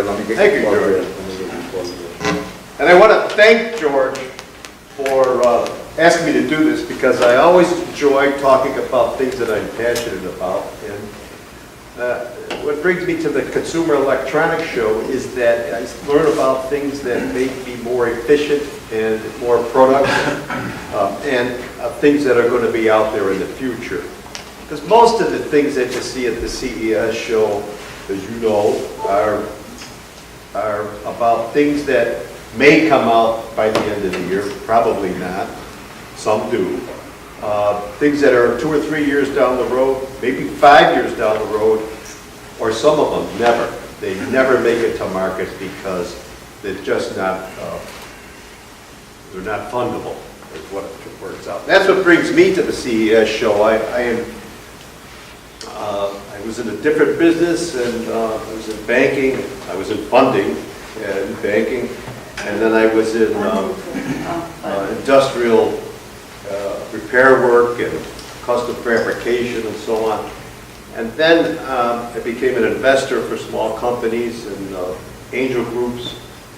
Thank you, George. And I want to thank George for asking me to do this because I always enjoy talking about things that I'm passionate about. And what brings me to the Consumer Electronics Show is that I learn about things that make me more efficient and more productive and things that are going to be out there in the future. Because most of the things that you see at the CES show, as you know, are about things that may come out by the end of the year, probably not. Some do. Things that are 2 or 3 years down the road, maybe 5 years down the road, or some of them never. They never make it to market because they're just not, they're not fundable, is what it works out. That's what brings me to the CES show. I was in a different business, and I was in banking. I was in funding and banking, and then I was in industrial repair work and custom fabrication and so on. And then I became an investor for small companies and angel groups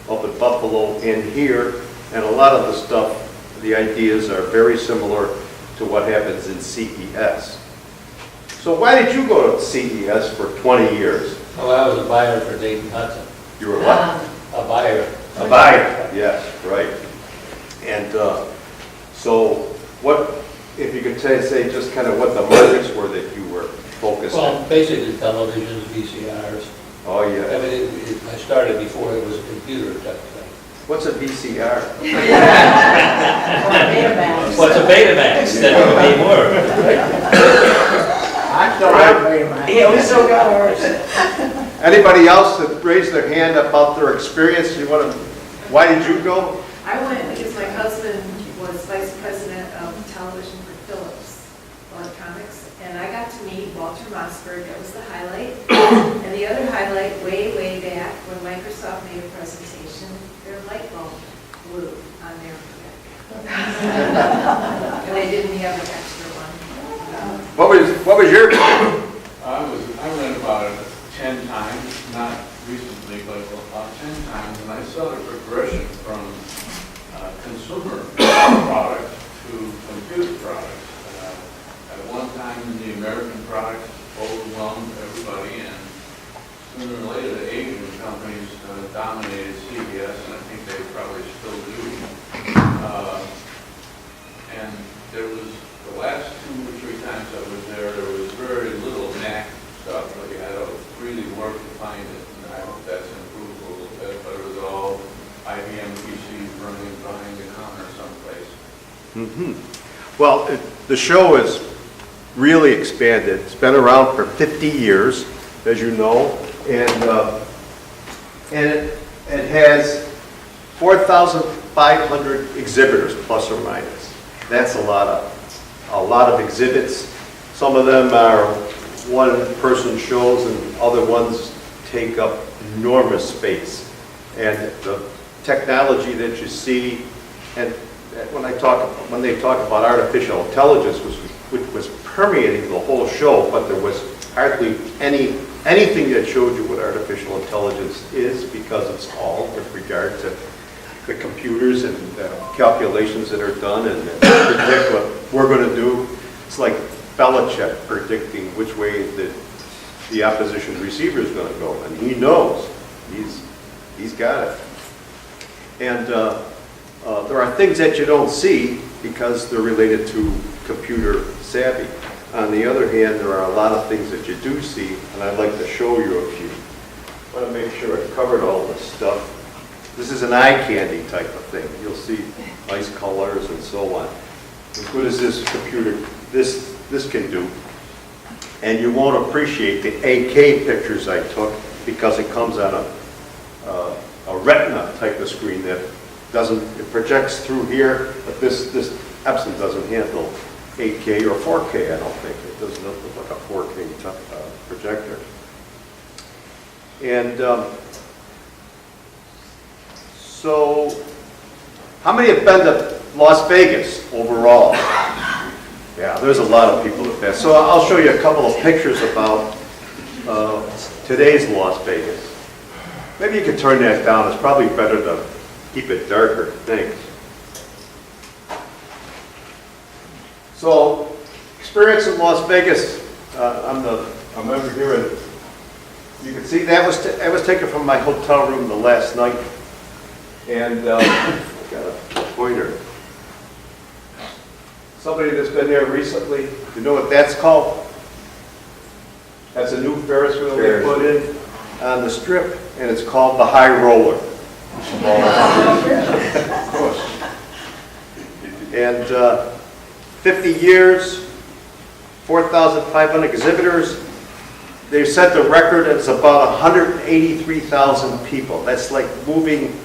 up in Buffalo and here. And a lot of the stuff, the ideas are very similar to what happens in CES. So why did you go to CES for 20 years? Oh, I was a buyer for Dayton Hudson. You were what? A buyer. A buyer, yes, right. And so what, if you could say just kind of what the markets were that you were focused on? Well, basically televisions, VCRs. Oh, I yeah. mean, I started before it was a computer type thing. What's a VCR? What's a Betamax? That would be more. I still have Betamax. Yeah, we still got ours. Anybody else that raised their hand about their experience? You want to? Why did you go? I went because my husband was vice president of television for Philips Electronics, and I got to meet Walter Mossberg. That was the highlight. And the other highlight, way back, when Microsoft made a presentation, their light bulb blew on their projector. And they didn't have an extra one. What was your? I went about 10 times, not recently, but about 10 times, and I saw the progression from consumer products to computer products. At one time, the American products overwhelmed everybody, and sooner or later, the Asian companies dominated CES, and I think they probably still do. And there was, the last 2 or 3 times I was there was very little Mac stuff, but you had to really work to find it. And I hope that's improved a little bit, but it was all IBM PCs running behind the counter someplace. Mm-hmm. Well, the show is really expanded. It's been around for 50 years, as you know, and it has 4,500 exhibitors, plus or minus. That's a lot of exhibits. Some of them are one-person shows, and other ones take up enormous space. And the technology that you see, and when they talk about artificial intelligence, which was permeating the whole show, but there was hardly anything that showed you what artificial intelligence is, because it's all with regard to the computers and calculations that are done and predict what we're going to do. It's like Belichick predicting which way the opposition receiver is going to go, and he knows. He's got it. And there are things that you don't see because they're related to computer savvy. On the other hand, there are a lot of things that you do see, and I'd like to show you a few. I want to make sure I've covered all this stuff. This is an eye candy type of thing. You'll see nice colors and so on. As good as this computer, this can do. And you won't appreciate the 8K pictures I took because it comes on a retina type of screen that it projects through here, but this Epson doesn't handle 8K or 4K, I don't think. It doesn't look like a 4K projector. And so, how many have been to Las Vegas overall? Yeah, there's a lot of people that have. So I'll show you a couple of pictures about today's Las Vegas. Maybe you could turn that down, it's probably better to keep it darker, thanks. So, experience in Las Vegas, I'm over here, and you can see that was taken from my hotel room the last night, and I've got a pointer. Somebody that's been there recently, you know what that's called? That's a new Ferris wheel they put in on the strip, and it's called the High Roller. Of course. And 50 years, 4,500 exhibitors. They set the record, it's about 183,000 people. That's like moving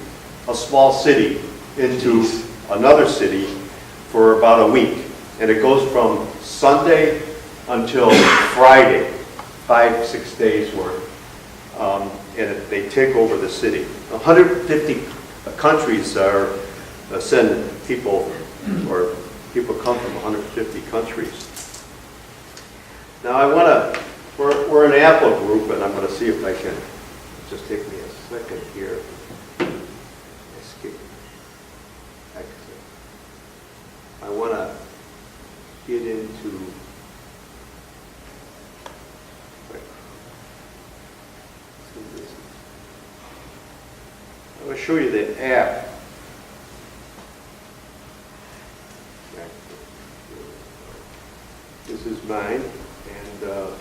a small city into another city for about a week. And it goes from Sunday until Friday, 5-6 days worth. And they take over the city. 150 countries are send people, or people come from 150 countries. Now I want to, we're an Apple group, and I'm going to see if I can, just take me a second here. Escape. Exit. I want to get into, I'm going to show you the app. This is mine, and so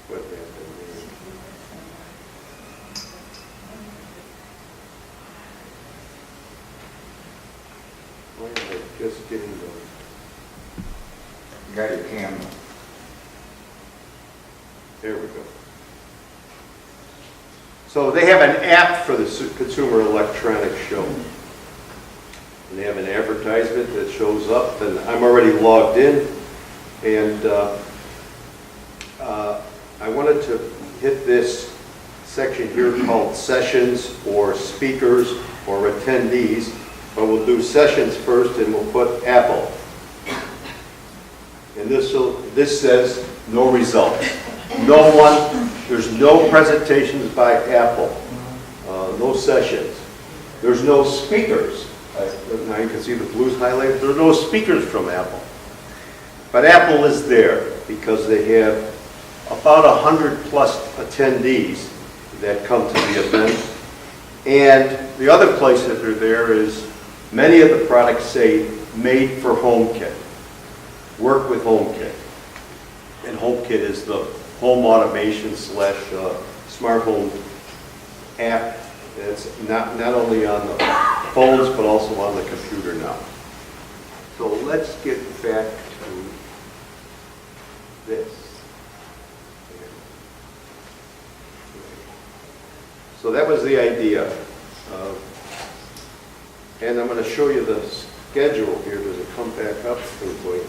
what happened there? Why am I just getting the... You got your camera. There we go. So they have an app for the Consumer Electronics Show. And they have an advertisement that shows up, and I'm already logged in. And I wanted to hit this section here called Sessions or Speakers or Attendees. But we'll do Sessions first, and we'll put Apple. And this says no results. No one, there's no presentations by Apple, no sessions. There's no speakers. Now you can see the blues highlighted. There are no speakers from Apple. But Apple is there because they have about 100+ attendees that come to the event. And the other place that they're there is many of the products say made for HomeKit. Work with HomeKit. And HomeKit is the home automation / smart home app. It's not only on the phones, but also on the computer now. So let's get back to this. So that was the idea. And I'm going to show you the schedule here. Does it come back up? Oh, boy.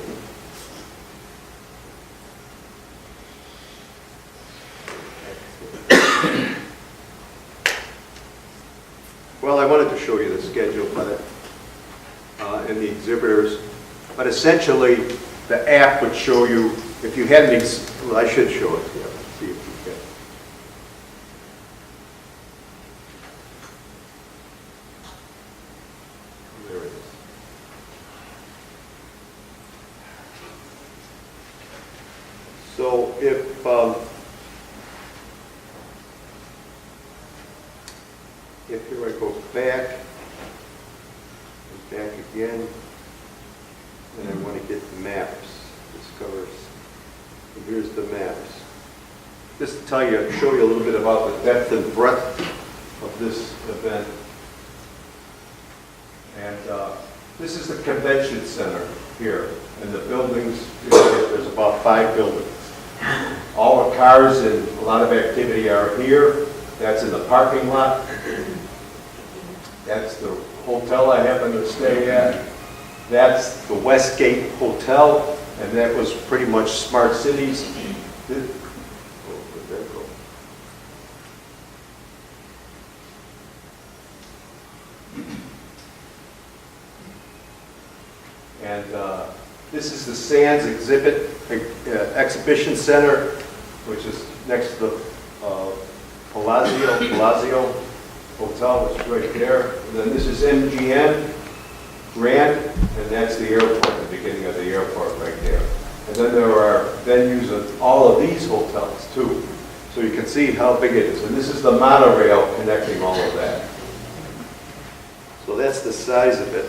Well, I wanted to show you the schedule, but and the exhibitors, but essentially the app would show you, if you had well, I should show it to you. Let's see if you can. There it is. So if here I go back, and back again, and I want to get the maps, discovers, and here's the maps. Just to tell you, show you a little bit about the depth and breadth of this event. And this is the convention center here, and the buildings, there's about 5 buildings. All the cars and a lot of activity are here. That's in the parking lot. That's the hotel I happen to stay at. That's the Westgate Hotel, and that was pretty much Smart Cities. Where'd that go? And this is the Sands Exhibition Center, which is next to the Palazzo Hotel, which is right there. And then this is MGM Grand, and that's the airport, the beginning of the airport right there. And then there are venues of all of these hotels too. So you can see how big it is. And this is the monorail connecting all of that. So that's the size of it.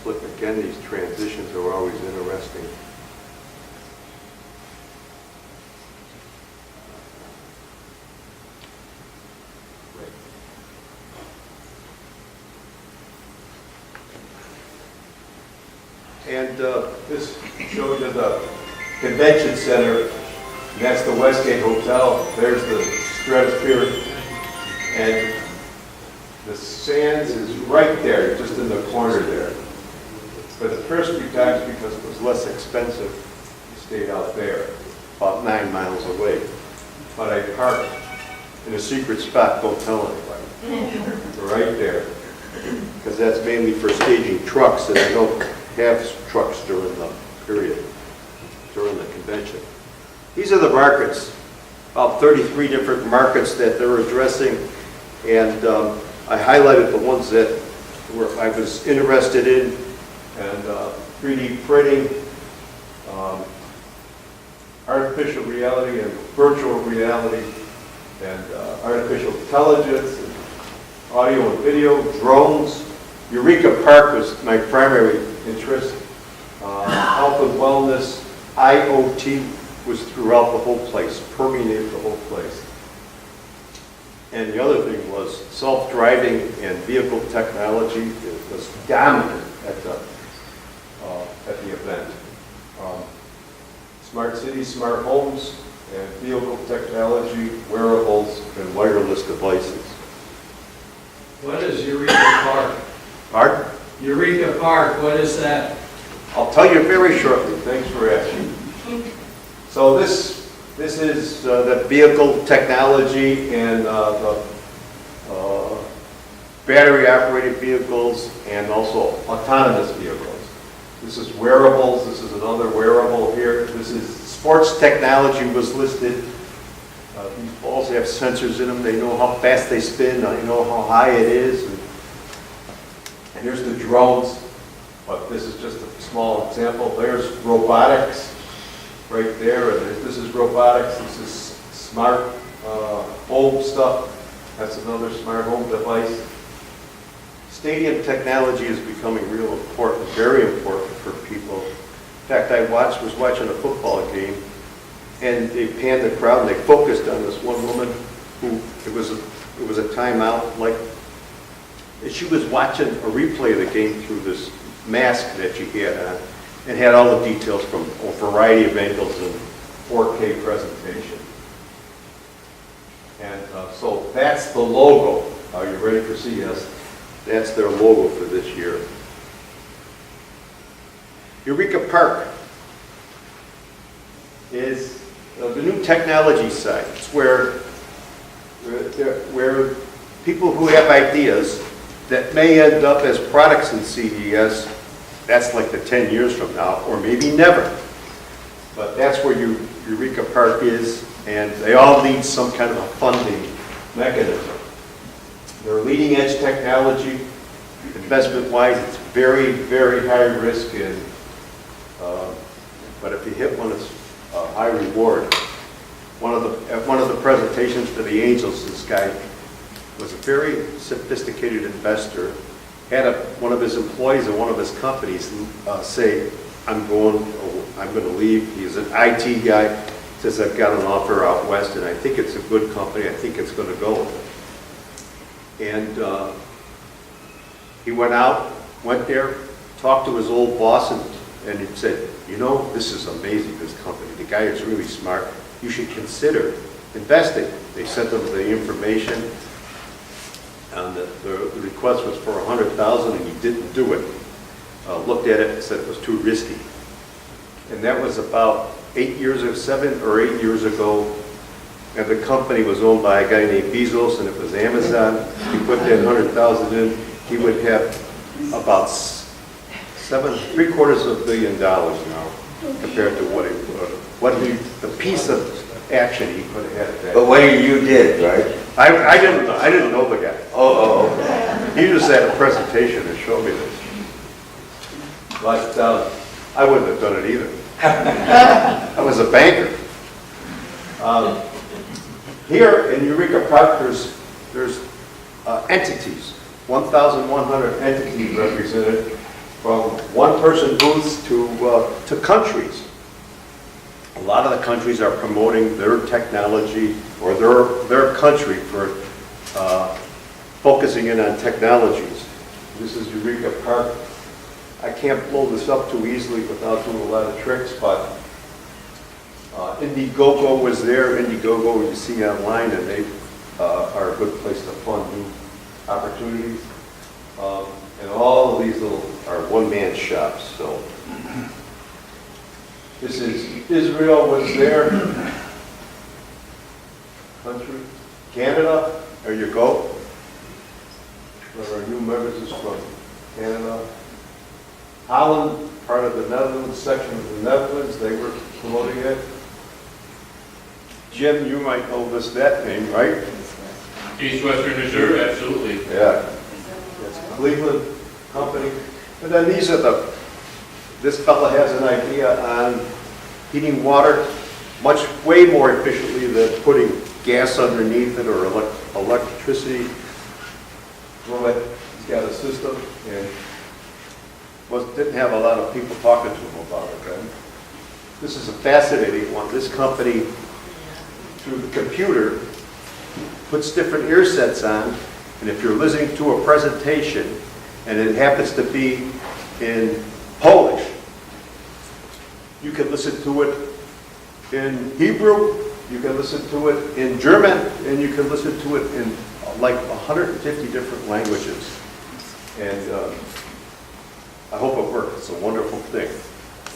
Flip again, these transitions are always interesting. And this shows you the convention center, and that's the Westgate Hotel. There's the Stratosphere, and the Sands is right there, just in the corner there. But the first few times, because it was less expensive, we stayed out there, about 9 miles away. But I parked in a secret spot, don't tell anybody, right there, because that's mainly for staging trucks, and I don't have trucks during the period, during the convention. These are the markets, about 33 different markets that they're addressing, and I highlighted the ones that I was interested in, and 3D printing, artificial reality and virtual reality, and artificial intelligence, and audio and video, drones. Eureka Park was my primary interest. Health and wellness, IoT was throughout the whole place, permeated the whole place. And the other thing was self-driving and vehicle technology. It was dominant at the event. Smart cities, smart homes, and vehicle technology, wearables, and wireless devices. What is Eureka Park? Pardon? Eureka Park, what is that? I'll tell you very shortly. Thanks for asking. So this is the vehicle technology and the battery-operated vehicles and also autonomous vehicles. This is wearables. This is another wearable here. This is sports technology was listed. These balls have sensors in them. They know how fast they spin. They know how high it is. And here's the drones. But this is just a small example. There's robotics right there. And this is robotics. This is smart home stuff. That's another smart home device. Stadium technology is becoming real important, very important for people. In fact, I was watching a football game, and they panned the crowd, and they focused on this one woman who, it was a timeout, like, and she was watching a replay of the game through this mask that she had on, and had all the details from a variety of angles and 4K presentation. And so that's the logo. Are you ready for CES? That's their logo for this year. Eureka Park is the new technology site. It's where people who have ideas that may end up as products in CES, that's like the 10 years from now, or maybe never. But that's where Eureka Park is, and they all need some kind of a funding mechanism. They're leading edge technology. Investment-wise, it's very, very high risk, and but if you hit one, it's a high reward. At one of the presentations for the Angels, this guy was a very sophisticated investor. Had one of his employees at one of his companies say, "I'm going to leave." He's an IT guy. Says, "I've got an offer out west, and I think it's a good company. I think it's going to go." And he went there, talked to his old boss, and he said, "You know, this is amazing, this company. The guy is really smart. You should consider investing." They sent him the information, and the request was for $100,000, and he didn't do it. Looked at it and said it was too risky. And that was about 7 or 8 years ago. And the company was owned by a guy named Bezos, and it was Amazon. He put that $100,000 in, he would have about $7.75 billion now, compared to the piece of action he could have had. But what you did, right? I didn't know the guy. Oh, okay. He just had a presentation and showed me this. But I wouldn't have done it either. I was a banker. Here in Eureka Park, there's entities, 1,100 entities represented, from one-person booths to countries. A lot of the countries are promoting their technology or their country for focusing in on technologies. This is Eureka Park. I can't blow this up too easily without doing a lot of tricks, but Indiegogo was there. Indiegogo you see online, and they are a good place to fund new opportunities. And all of these little are one-man shops. So this is Israel was there. Country, Canada. There you go. One of our new members is from Canada. Holland, part of the Netherlands, section of the Netherlands, they were promoting it. Jim, you might know that name, right? East Western Missouri, absolutely. Yeah. It's a Cleveland company. And then these are this fella has an idea on heating water way more efficiently than putting gas underneath it or electricity. He's got a system, and didn't have a lot of people talking to him about it then. This is a fascinating one. This company, through the computer, puts different ear sets on, and if you're listening to a presentation and it happens to be in Polish, you can listen to it in Hebrew, you can listen to it in German, and you can listen to it in like 150 different languages. And I hope it works. It's a wonderful thing.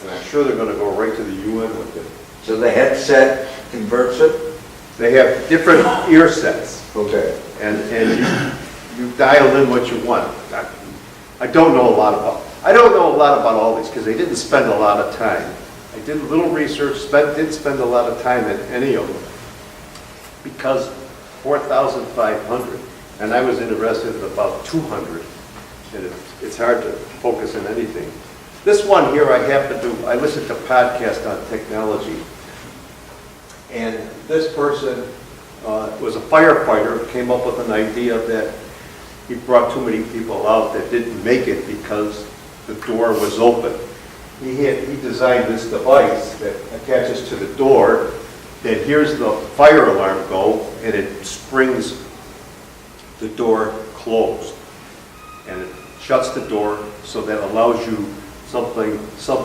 And I'm sure they're going to go right to the UN with it. So the headset converts it? They have different ear sets, Okay. and you dial in what you want. I don't know a lot about all these because they didn't spend a lot of time. I did a little research, didn't spend a lot of time in any of them because 4,500, and I was interested in about 200, and it's hard to focus on anything. This one here I listen to podcasts on technology, and this person was a firefighter, came up with an idea that he brought too many people out that didn't make it because the door was open. He designed this device that attaches to the door that hears the fire alarm go, and it springs the door closed. And it shuts the door, so that allows you some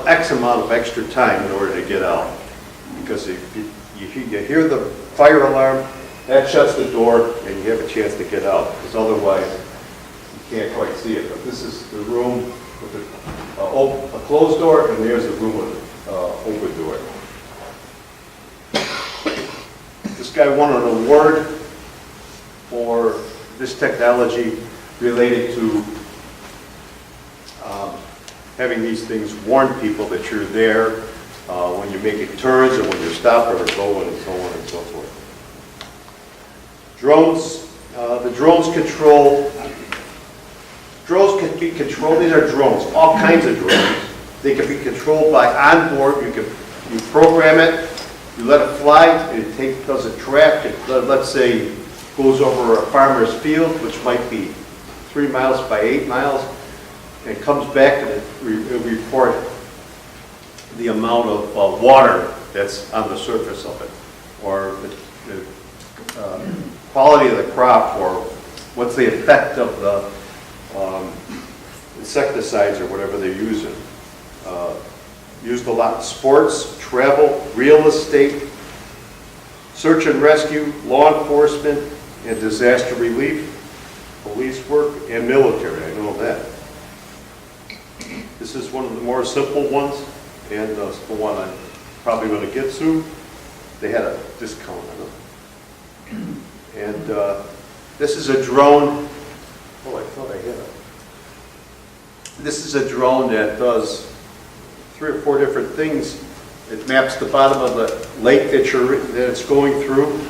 X amount of extra time in order to get out. Because if you hear the fire alarm, that shuts the door, and you have a chance to get out, because otherwise you can't quite see it. But this is the room with a closed door, and there's the room with an open door. This guy won an award for this technology related to having these things warn people that you're there when you're making turns or when you're stopping or going, and so on and so forth. Drones, the drones can be controlled. These are drones, all kinds of drones. They can be controlled by onboard. You program it, you let it fly, it does a track. Let's say goes over a farmer's field, which might be 3 miles by 8 miles, and comes back and it'll report the amount of water that's on the surface of it, or the quality of the crop, or what's the effect of the insecticides or whatever they're using. Used a lot in sports, travel, real estate, search and rescue, law enforcement, and disaster relief, police work, and military. I know that. This is one of the more simple ones, and the one I'm probably going to get soon. They had a discount on them. And this is a drone. Oh, I thought I had it. This is a drone that does 3 or 4 different things. It maps the bottom of the lake that it's going through.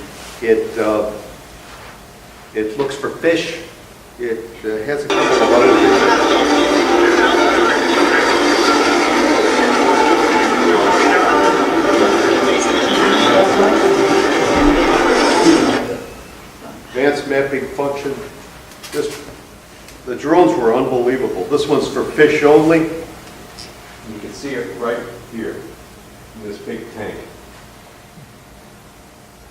It looks for fish. It has a couple of other advanced mapping function. The drones were unbelievable. This one's for fish only. You can see it right here in this big tank.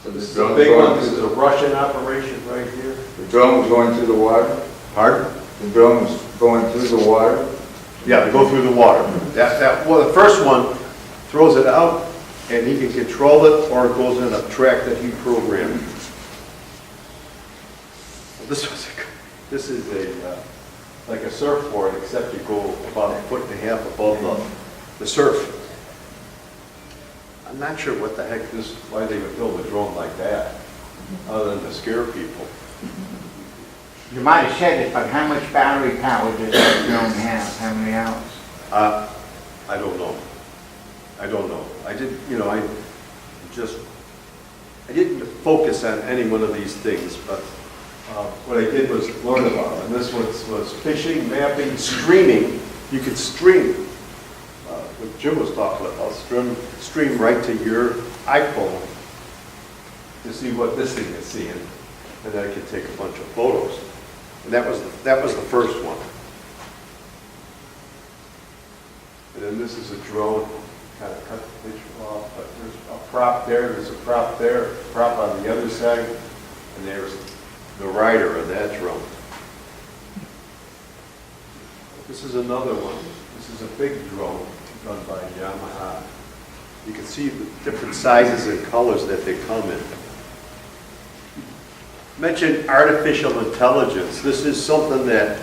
So This is the a drone big one. This going is a Russian operation right here. the drone was going through the water? Pardon? The drone was going through the water? Yeah, they go through the water. Well, the first one throws it out, and he can control it, or it goes in a track that he programmed. This is like a surfboard, except you go about 1.5 feet above the surf. I'm not sure what the heck why they would build a drone like that, other than to scare people. You might have said it, but how much battery power does that drone have? How many hours? I don't know. I don't know. I didn't focus on any one of these things, but what I did was learn about them. And this was fishing, mapping, streaming. You could stream, what Jim was talking about, stream right to your iPhone to see what this thing is seeing, and then I could take a bunch of photos. And that was the first one. And then this is a drone, kind of cut the picture off, but there's a prop there's a prop there, a prop on the other side, and there's the rider of that drone. This is another one. This is a big drone done by Yamaha. You can see the different sizes and colors that they come in. Mentioned artificial intelligence. This is something that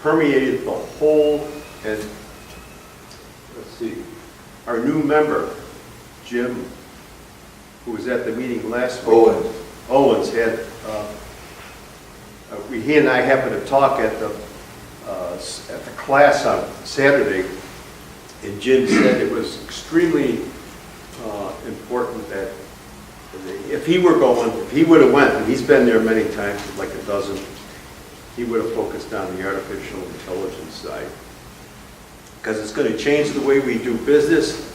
permeated the whole, and let's see, our new member, Jim, who was at the meeting last week. Owens had, he and I happened to talk at the class on Saturday, and Jim said it was extremely important that if he would have went, and he's been there many times, like a dozen, he would have focused on the artificial intelligence side. Because it's going to change the way we do business.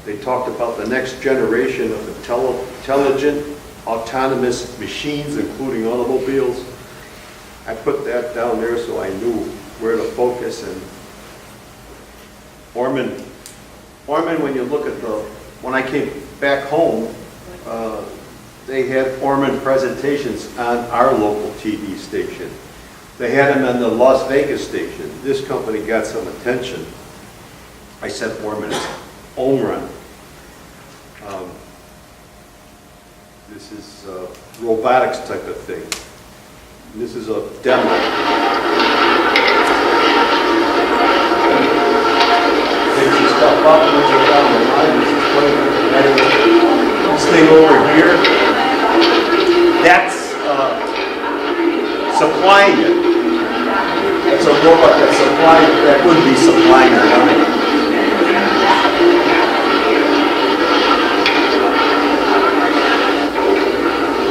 They talked about the next generation of intelligent, autonomous machines, including automobiles. I put that down there so I knew where to focus. And Orman, when you look at when I came back home, they had Orman presentations on our local TV station. They had them on the Las Vegas station. This company got some attention. I said Orman, it's Omron. This is robotics type of thing. This is a demo. Take some stuff up and put it down the line. This thing over here, that's supplying it. That's a robot that's supplying it. That would be supplying the line.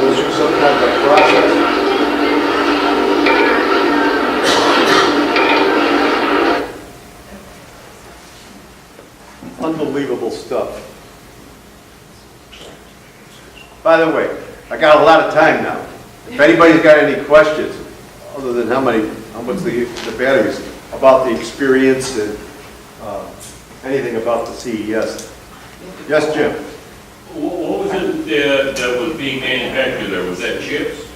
Goes through some kind of process. Unbelievable stuff. By the way, I got a lot of time now. If anybody's got any questions, other than how much the batteries, about the experience and anything about the CES. Yes, Jim? What was it that was being manufactured there? Was that chips?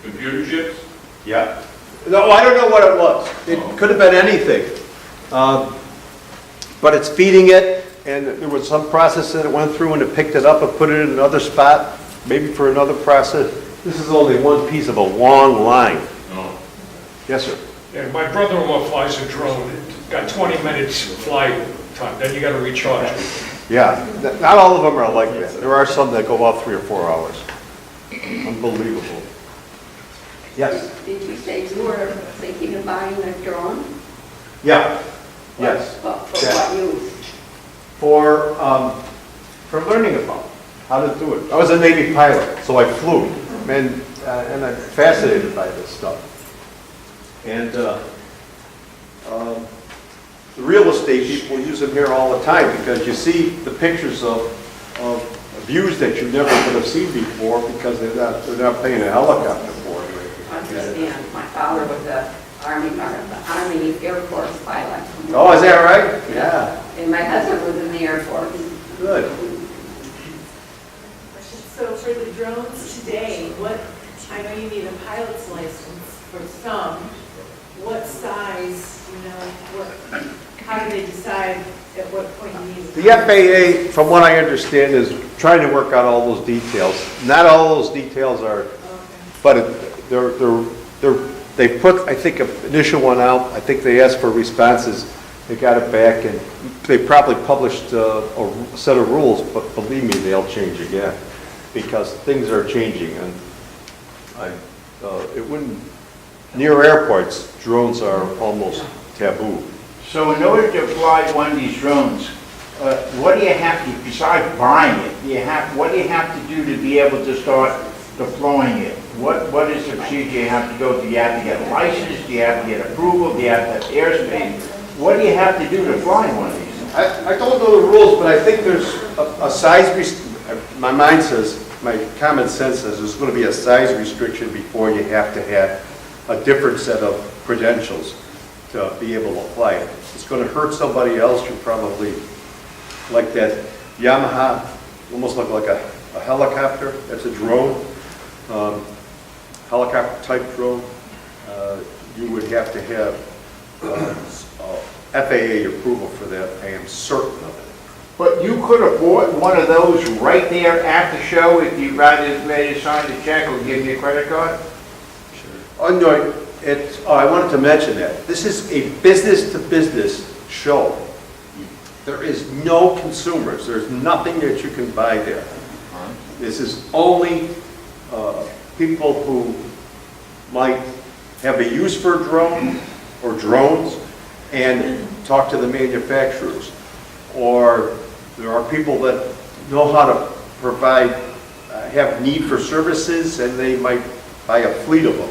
Computer chips? Yeah. No, I don't know what it was. It could have been anything. But it's feeding it, and there was some process that it went through, and it picked it up and put it in another spot, maybe for another process. This is only one piece of a long line. No. Yes, sir. Yeah, my brother-in-law flies a drone. It's got 20 minutes flight time, then you got to recharge it. Yeah, not all of them are like that. There are some that go off 3 or 4 hours. Unbelievable. Yes. Did you say you were thinking of buying a drone? Yeah, yes. For Yeah. what use? For learning about how to do it. I was a Navy pilot, so I flew, and I'm fascinated by this stuff. And the real estate people use them here all the time because you see the pictures of views that you never would have seen before because they're not paying a helicopter for it. I understand. My father was a Army Air Force pilot. Oh, is that right? Yeah. And my husband was in the Air Force. Good. So for the drones today, I know you need a pilot's license for some. What size, how do they decide at what point you need it? The FAA, from what I understand, is trying to work out all those details. Not all those details are, but they put, I think, an initial one out. I think they asked for responses. They got it back, and they probably published a set of rules, but believe me, they'll change again because things are changing, and it wouldn't. Near airports, drones are almost taboo. So in order to fly one of these drones, what do you have to, besides buying it, what do you have to do to be able to start deploying it? What is the procedure you have to go through? Do you have to get a license? Do you have to get approval? Do you have to have airspace? What do you have to do to fly one of these? I don't know the rules, but I think there's a size, my mind says, my common sense says there's going to be a size restriction before you have to have a different set of credentials to be able to fly it. It's going to hurt somebody else. You're probably like that Yamaha, almost look like a helicopter. That's a drone, helicopter type drone. You would have to have FAA approval for that. I am certain of it. But you could have bought one of those right there at the show if you rather made a sign the check or give you a credit card? Oh, no, I wanted to mention that. This is a business-to-business show. There is no consumers. There's nothing that you can buy there. This is only people who might have a use for a drone or drones and talk to the manufacturers. Or there are people that know how to provide, have need for services, and they might buy a fleet of them.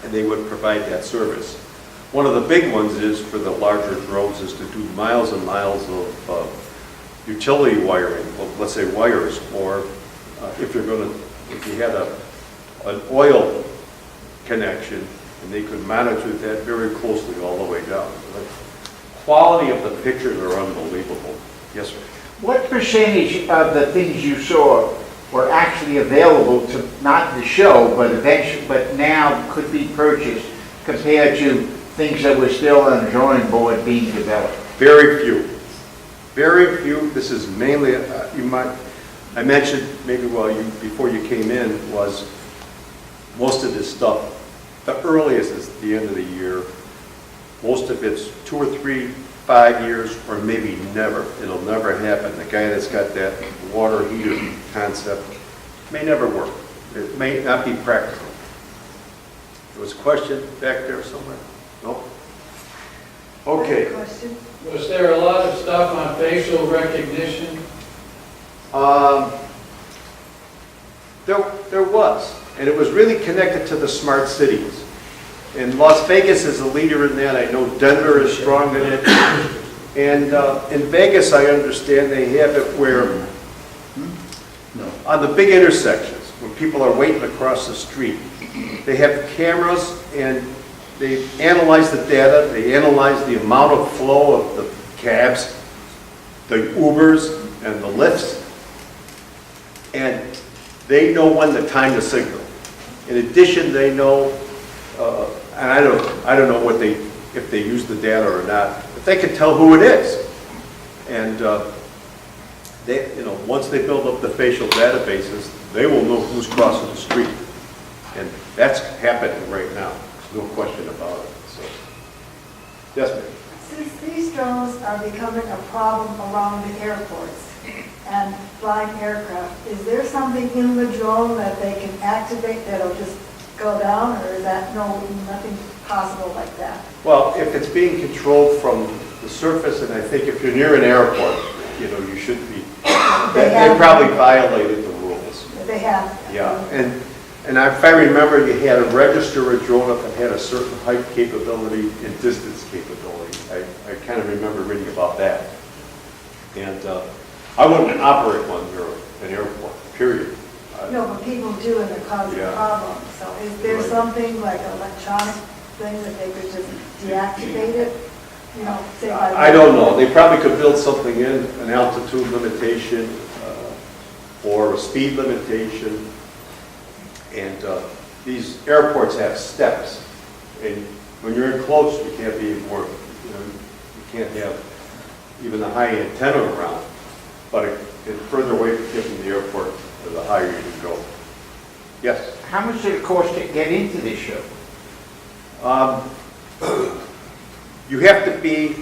And they would provide that service. One of the big ones is for the larger drones is to do miles and miles of utility wiring, let's say wires, or if you had an oil connection, and they could monitor that very closely all the way down. The quality of the pictures are unbelievable. Yes, sir. What percentage of the things you saw were actually available to, not the show, but eventually, but now could be purchased compared to things that were still on the drawing board being developed? Very few. Very few. This is mainly, I mentioned maybe before you came in, was most of this stuff, the earliest is the end of the year. Most of it's 2 or 3, 5 years, or maybe never. It'll never happen. The guy that's got that water heater concept may never work. It may not be practical. There was a question back there somewhere? No? Okay. Was there a lot of stuff on facial recognition? There was, and it was really connected to the smart cities. And Las Vegas is a leader in that. I know Denver is strong in it. And in Vegas, I understand they have it where, on the big intersections, when people are waiting across the street, they have cameras and they analyze the data, they analyze the amount of flow of the cabs, the Ubers, and the Lyfts, and they know when to time the signal. In addition, they know, and I don't know if they use the data or not, but they can tell who it is. And once they build up the facial databases, they will know who's crossing the street. And that's happening right now. There's no question about it. So, yes, ma'am. Since these drones are becoming a problem around the airports and flying aircraft, is there something in the drone that they can activate that'll just go down, or is that nothing possible like that? Well, if it's being controlled from the surface, and I think if you're near an airport, you know, you should be, they probably violated the rules. They have. Yeah, and if I remember, you had to register a drone if it had a certain height capability and distance capability. I kind of remember reading about that. And I wouldn't operate one near an airport, period. No, but people do, and it causes Yeah. problems. So is there Right. something like an electronic thing that they could just deactivate it? You know, say by. I don't know, they probably could build something in, an altitude limitation, or a speed limitation. And these airports have steps, and when you're in close, you can't be more, you know, you can't have even a high antenna around. But it further away from the airport, the higher you can go. Yes? How much did it cost to get into this show? You have to be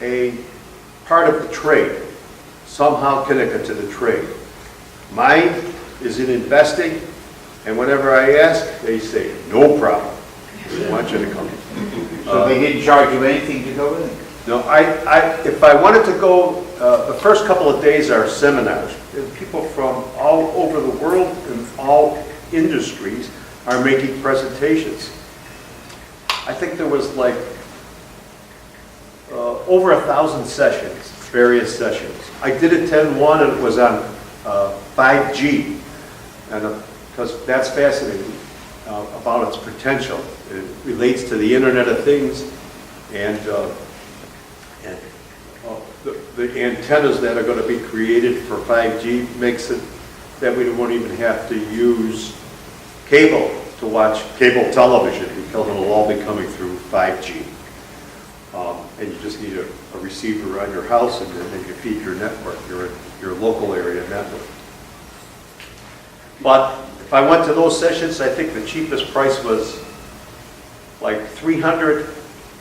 a part of the trade, somehow connected to the trade. Mine is in investing, and whenever I ask, they say, no problem. I want you to come. So they didn't charge you anything to go in? No, if I wanted to go, the first couple of days are seminars. And people from all over the world and all industries are making presentations. I think there was like over 1,000 sessions, various sessions. I did attend one, and it was on 5G, and because that's fascinating about its potential. It relates to the Internet of Things, and the antennas that are going to be created for 5G makes it that we won't even have to use cable to watch cable television, because it'll all be coming through 5G. And you just need a receiver on your house, and then you feed your network, your local area network. But if I went to those sessions, I think the cheapest price was like $300,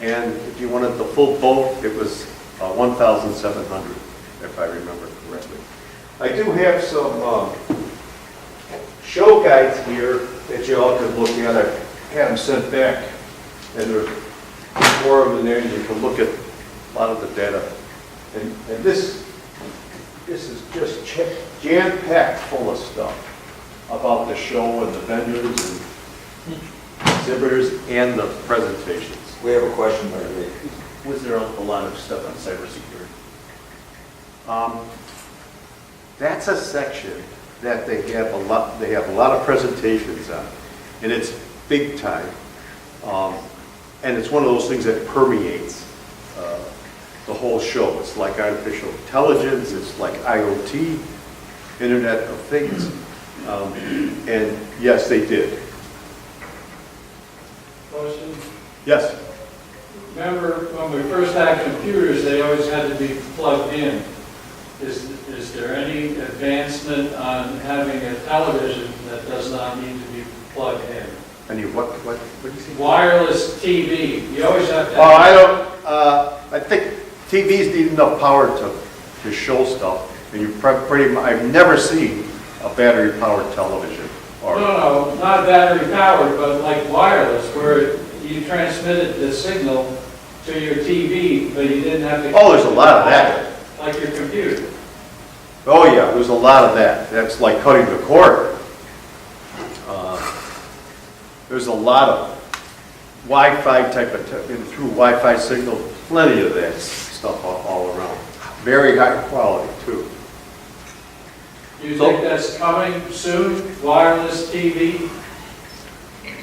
and if you wanted the full boat, it was $1,700, if I remember correctly. I do have some show guides here that you all can look at. I had them sent back, and there's 4 of them in there, and you can look at a lot of the data. And this is just jam-packed full of stuff about the show and the vendors and exhibitors and the presentations. We have a question by Ray. Was there a lot of stuff on cybersecurity? That's a section that they have a lot of presentations on, and it's big time. And it's one of those things that permeates the whole show. It's like artificial intelligence, it's like IoT, Internet of Things. And yes, they did. Question? Yes. Remember when we first had computers, they always had to be plugged in. Is there any advancement on having a television that does not need to be plugged in? Any what do you say? Wireless TV, you always have to. Oh, I think TVs need enough power to show stuff. And you I've never seen a battery-powered television. No, not battery powered, but like wireless, where you transmitted the signal to your TV, but you didn't have to. Oh, there's a lot of that. Like your computer. Oh yeah, there's a lot of that. That's like cutting the cord. There's a lot of Wi-Fi type of, through Wi-Fi signal, plenty of that stuff all around. Very high quality too. You think that's coming soon, wireless TV?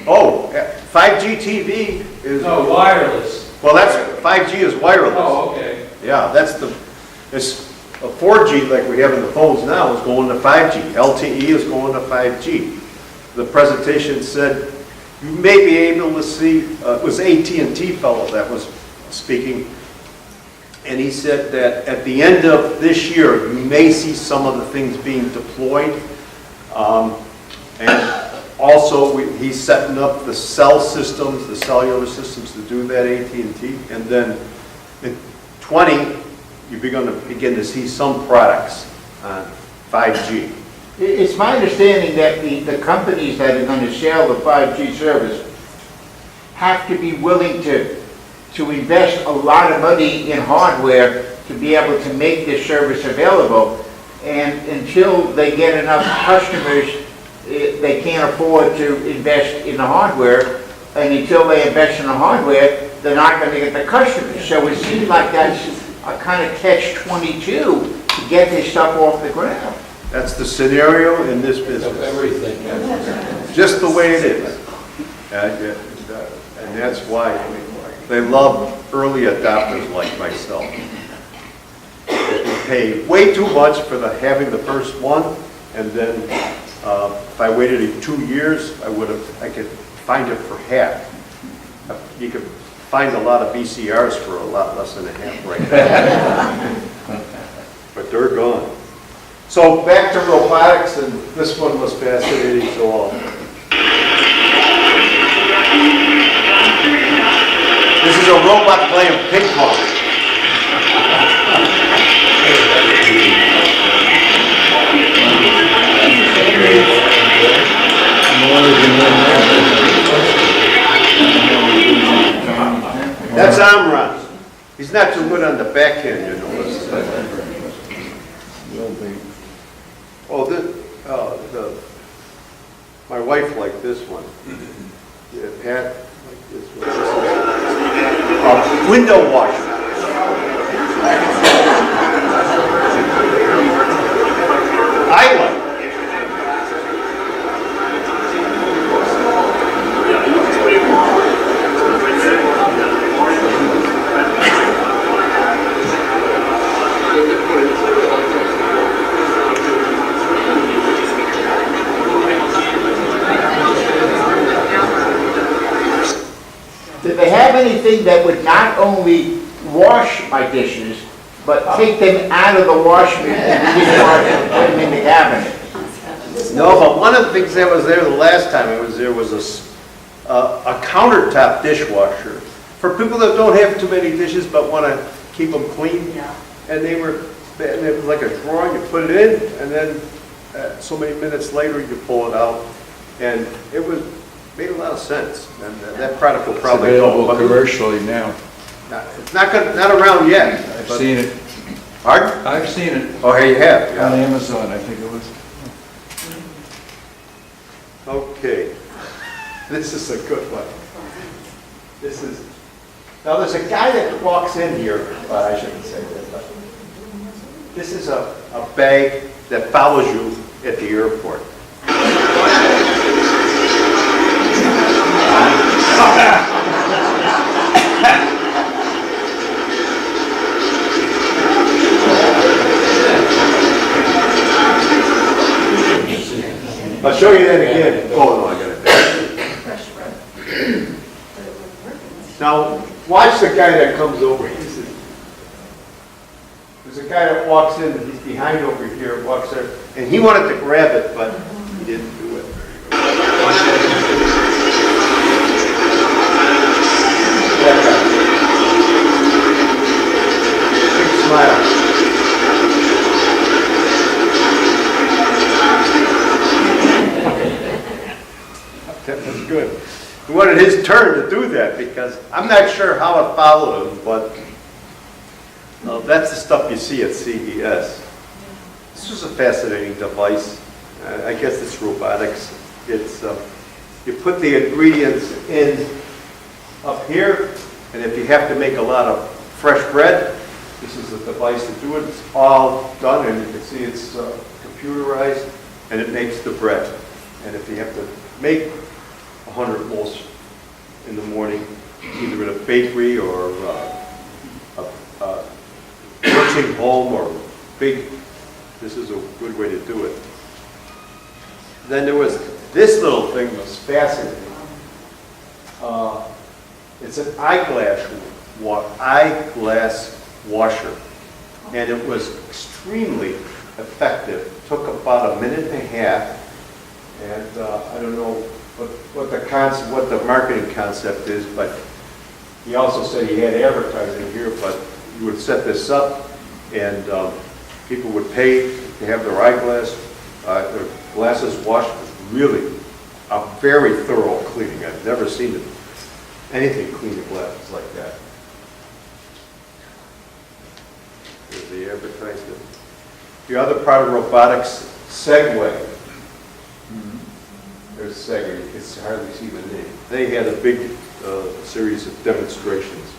Oh, 5G TV is... No, wireless. Well, that's, 5G is wireless. Oh, okay. Yeah, it's a 4G like we have in the phones now is going to 5G. LTE is going to 5G. The presentation said you may be able to see, it was AT&T fellow that was speaking, and he said that at the end of this year, you may see some of the things being deployed. And also, he's setting up the cell systems, the cellular systems to do that, AT&T. And then in 20, you're going to begin to see some products on 5G. It's my understanding that the companies that are going to sell the 5G service have to be willing to invest a lot of money in hardware to be able to make this service available. And until they get enough customers, they can't afford to invest in the hardware. And until they invest in the hardware, they're not going to get the customers. So it seems like that's a kind of catch-22 to get this stuff off the ground. That's the scenario in this business. Everything. Just the way it is. And that's why they love early adopters like myself. We pay way too much for having the first one, and then if I waited 2 years, I could find it for half. You could find a lot of VCRs for a lot less than a half right now. But they're gone. So back to robotics, and this one was fascinating to all. This is a robot playing ping pong. That's Amron. He's not too good on the backhand, you know. Oh, my wife liked this one. Yeah, Pat liked this one. Window washer. I like it. Do they have anything that would not only wash my dishes, but take them out of the wash bin and dishwasher and put them in the cabinet? No, but one of the things that was there the last time I was there was a countertop dishwasher for people that don't have too many dishes but want to keep them clean. Yeah. And it was like a drawer, you put it in, and then so many minutes later you pull it out, and it made a lot of sense. And that product will probably Available go. commercially now. It's not around yet. I've but- seen it. Pardon? I've seen it Oh, here you have. on Yeah. Amazon, I think it was. Okay. This is a good one. Now there's a guy that walks in here, but I shouldn't say that, but this is a bag that follows you at the airport. I'll show you that again. Oh, no, I got it. Now, watch the guy that comes over. There's a guy that walks in, and he's behind over here, walks there, and he wanted to grab it, but he didn't do it. That guy. Big smile. That was good. He wanted his turn to do that because I'm not sure how it followed him, but that's the stuff you see at CES. This was a fascinating device. I guess it's robotics. It's you put the ingredients in up here, and if you have to make a lot of fresh bread, this is a device to do it. It's all done, and you can see it's computerized, and it makes the bread. And if you have to make 100 loaves in the morning, either at a bakery or a nursing home or big, this is a good way to do it. Then there was this little thing that was fascinating. It's an eyeglass washer, and it was extremely effective. It took about a minute and a half, and I don't know what the marketing concept is, but he also said he had advertising here, but you would set this up, and people would pay to have their eyeglass The glasses washed with really a very thorough cleaning. I've never seen anything clean the glasses like that. There's the advertisement. The other part of robotics, Segway. There's Segway, you can hardly see the name. They had a big series of demonstrations.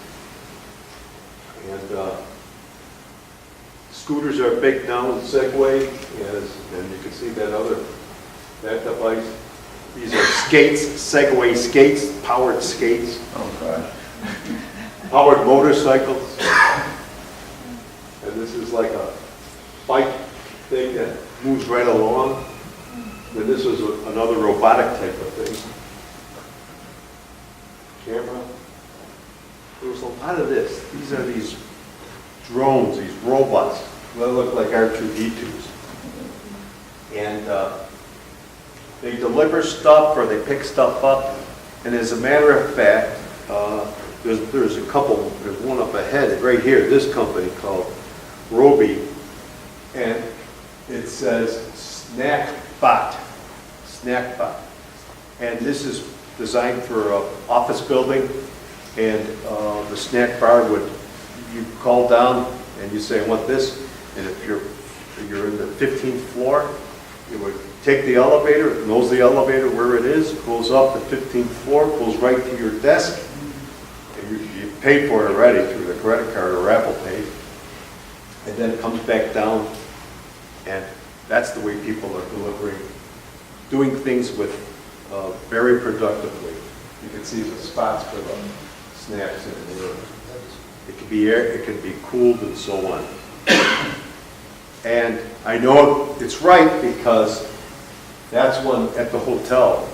And scooters are big now in Segway, and you can see that device. These are skates, Segway skates, powered skates. Oh, gosh. Powered motorcycles. And this is like a bike thing that moves right along. And this was another robotic type of thing. Camera. There was a lot of this. These are these drones, these robots. They look like R2-D2s. And they deliver stuff or they pick stuff up. And as a matter of fact, there's a couple, there's one up ahead, right here, this company called Roby. And it says Snackbot. And this is designed for an office building. And the snack bar you call down and you say, I want this. And if you're in the 15th floor, it would take the elevator, it knows the elevator where it is, goes up the 15th floor, goes right to your desk. And you paid for it already through the credit card or Apple Pay. And then it comes back down. And that's the way people are doing things with very productively. You can see the spots for the snacks in there. It can be air, it can be cooled and so on. And I know it's right because that's one at the hotel.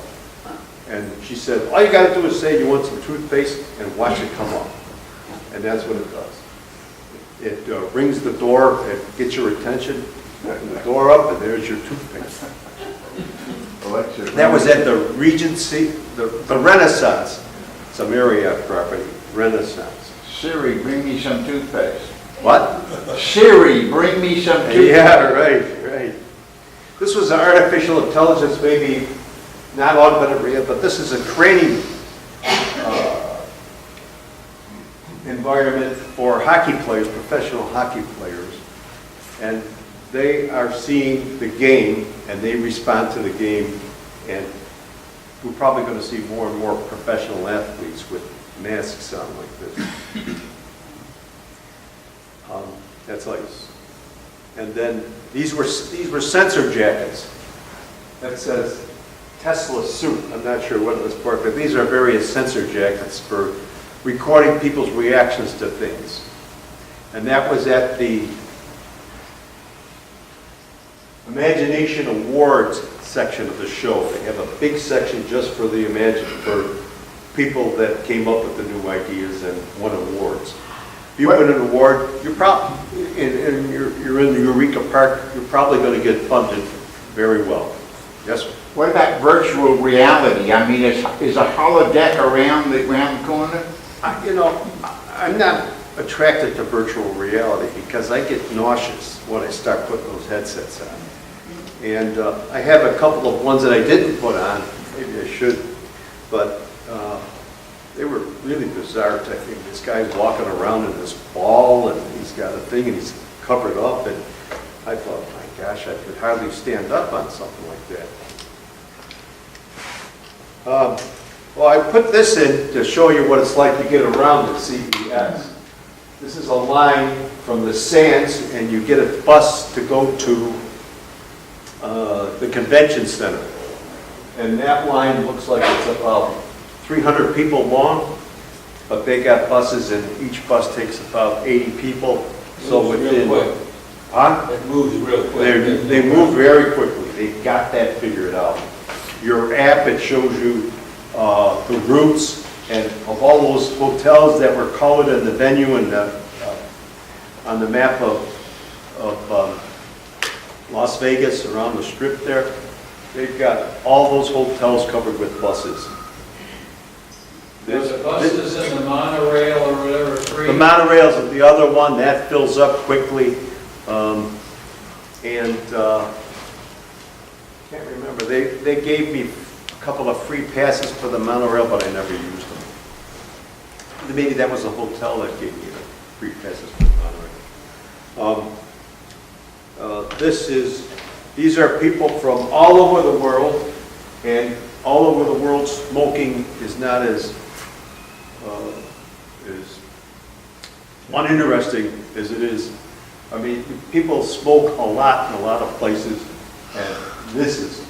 And she said, all you got to do is say you want some toothpaste and watch it come up. And that's what it does. It rings the door, it gets your attention, open the door up, and there's your toothpaste. That was at the Regency, the Renaissance. It's a Marriott property, Renaissance. Siri, bring me some toothpaste. What? Siri, bring me some toothpaste. Yeah, right. This was an artificial intelligence, maybe not augmented reality, but this is a training environment for hockey players, professional hockey players. And they are seeing the game, and they respond to the game, and we're probably going to see more and more professional athletes with masks on like this. That's like, and then these were sensor jackets that says Tesla suit. I'm not sure what it was for, but these are various sensor jackets for recording people's reactions to things. And that was at the Imagination Awards section of the show. They have a big section just for for people that came up with the new ideas and won awards. If you win an award, you're you're in the Eureka Park, you're probably going to get funded very well. Yes, sir? What about virtual reality? I mean, is a holodeck around the corner? I'm not attracted to virtual reality because I get nauseous when I start putting those headsets on. And I have a couple of ones that I didn't put on, maybe I should, but they were really bizarre. I think this guy's walking around in this ball and he's got a thing and he's covered up, and I thought, my gosh, I could hardly stand up on something like that. Well, I put this in to show you what it's like to get around at CES. This is a line from the Sands, and you get a bus to go to the convention center. And that line looks like it's about 300 people long, but they got buses, and each bus takes about 80 people. So within, quick. huh? It moves real quick. They move very quickly. They got that figured out. Your app, it shows you the routes and of all those hotels that were colored in the venue and on the map of Las Vegas around the strip there. They've got all those hotels covered with buses. The buses and the monorail or whatever free? The monorail's the other one, that fills up quickly. they gave me a couple of free passes for the monorail, but I never used them. Maybe that was a hotel that gave me the free passes for the monorail. These are people from all over the world, and all over the world smoking is not as uninteresting as it is. I mean, people smoke a lot in a lot of places, and this is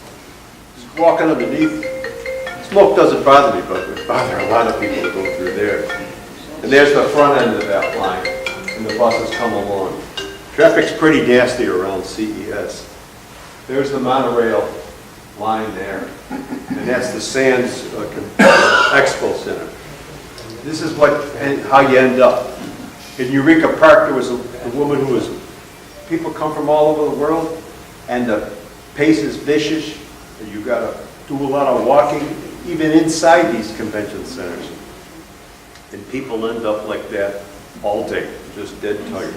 just walking underneath. Smoke doesn't bother me, but it would bother a lot of people to go through there. And there's the front end of that line, and the buses come along. Traffic's pretty nasty around CES. There's the monorail line there, and that's the Sands Expo Center. This is how you end up. In Eureka Park, there was a woman who was, people come from all over the world, and the pace is vicious, and you gotta do a lot of walking, even inside these convention centers. And people end up like that all day, just dead tired.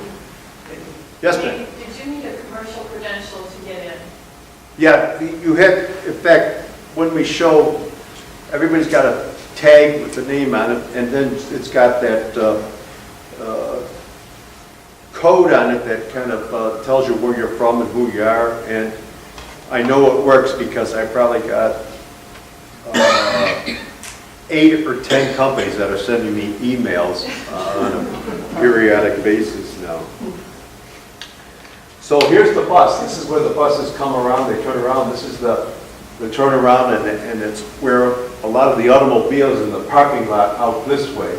Yes, ma'am? Did you need a commercial credential to get in? Yeah, you had, in fact, when we show, everybody's got a tag with the name on it, and then it's got that code on it that kind of tells you where you're from and who you are. And I know it works because I probably got 8 or 10 companies that are sending me emails on a periodic basis now. So here's the bus. This is where the buses come around. They turn around. This is the turnaround, and it's where a lot of the automobiles in the parking lot out this way.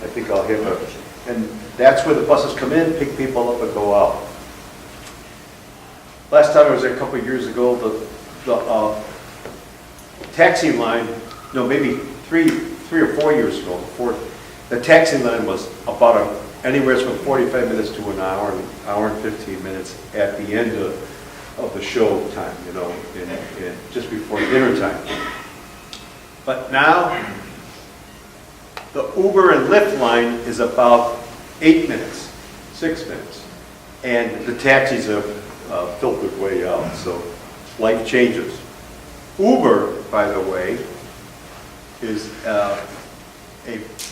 I think I'll hit it. And that's where the buses come in, pick people up, and go out. Last time I was there a couple of years ago, the taxi line, no, maybe three or 4 years ago, the taxi line was about anywhere from 45 minutes to an hour and 15 minutes at the end of the show time, you know, and just before dinner time. But now, the Uber and Lyft line is about 8 minutes, 6 minutes, and the taxis are filtered way out, so life changes. Uber, by the way, is a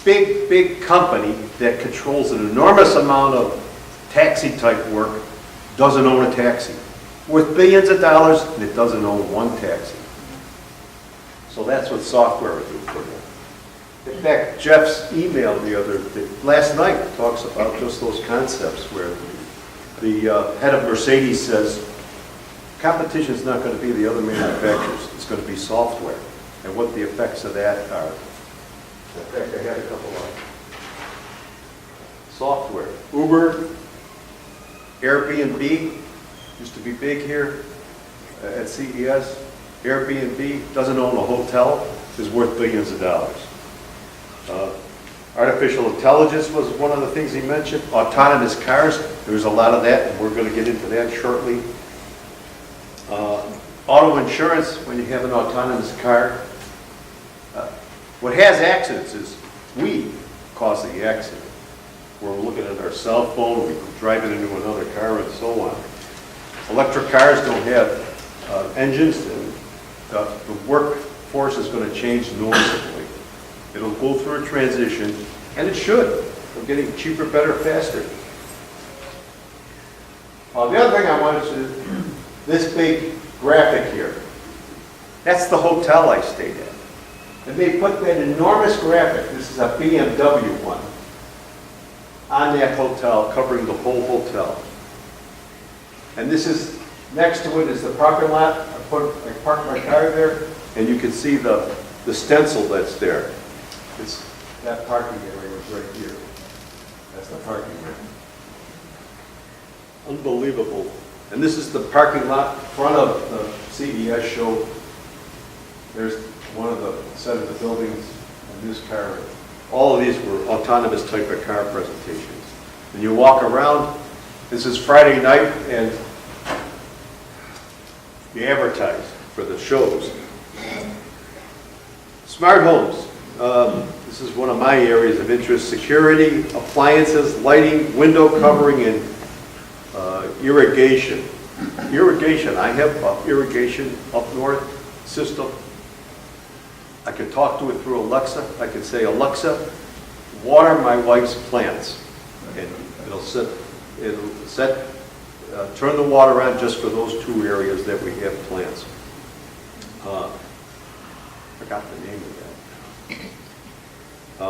big company that controls an enormous amount of taxi-type work, doesn't own a taxi. Worth billions of dollars, and it doesn't own one taxi. So that's what software will do for them. In fact, Jeff's email last night talks about just those concepts where the head of Mercedes says, competition is not going to be the other manufacturers, it's going to be software, and what the effects of that are. In fact, I had a couple of software. Uber, Airbnb, used to be big here at CES. Airbnb doesn't own a hotel, is worth billions of dollars. Artificial intelligence was one of the things he mentioned. Autonomous cars, there's a lot of that, and we're going to get into that shortly. Auto insurance, when you have an autonomous car. What has accidents is we cause the accident. We're looking at our cell phone, we drive it into another car, and so on. Electric cars don't have engines, and the workforce is going to change noticeably. It'll go through a transition, and it should. We're getting cheaper, better, faster. The other thing I wanted to, this big graphic here, that's the hotel I stayed at. And they put that enormous graphic, this is a BMW one, on that hotel, covering the whole hotel. And this is, next to it is the parking lot. I parked my car there, and you can see the stencil that's there. That parking area is right here. That's the parking area. Unbelievable. And this is the parking lot in front of the CES show. There's one of the set of the buildings and this car. All of these were autonomous type of car presentations. And you walk around, this is Friday night, and you advertise for the shows. Smart homes. This is one of my areas of interest. Security, appliances, lighting, window covering, and irrigation. Irrigation. I have irrigation up north. system. I could talk to it through Alexa. I could say, Alexa, water my wife's plants. And it'll turn the water on just for those 2 areas that we have plants. Forgot the name of that.